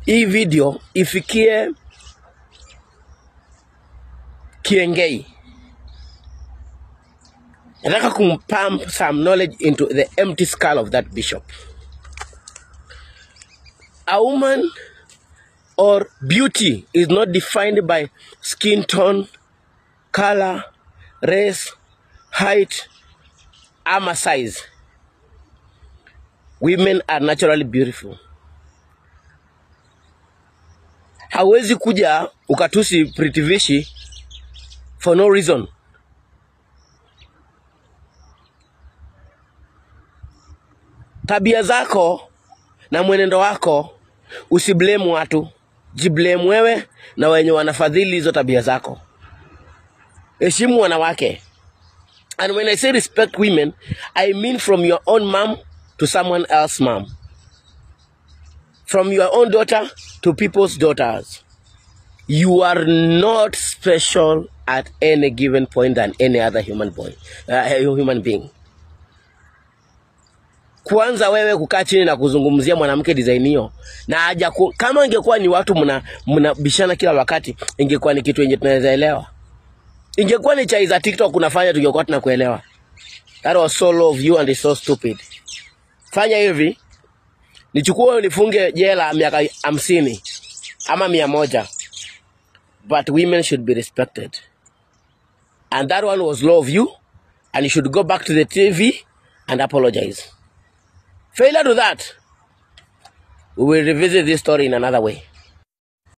hii video ifikie Kiengei. Nataka kumpump some knowledge into the empty skull of that bishop. A woman or beauty is not defined by skin tone, color, race, height, armor size. Women are naturally beautiful. Hawezi kuja ukatusi Pretty Vishi for no reason. Tabia zako na mwenendo wako usiblame watu, jiblame wewe na wenye wanafadhili hizo tabia zako. Heshimu wanawake. And when I say respect women, I mean from your own mom to someone else's mom. From your own daughter to people's daughters. You are not special at any given point than any other human being. Kwanza wewe kukaa chini na kuzungumzia mwanamke design hiyo na haja kama ingekuwa ni watu mnabishana kila wakati, ingekuwa ni kitu yenye tunaweza elewa. Ingekuwa ni chai za TikTok unafanya tungekuwa tunakuelewa. That was so low of you and it's so stupid. Fanya hivi, nichukue unifunge jela miaka 50 ama 100. But women should be respected. And that one was low of you, and you should go back to the TV and apologize. Failure to that, we will revisit this story in another way.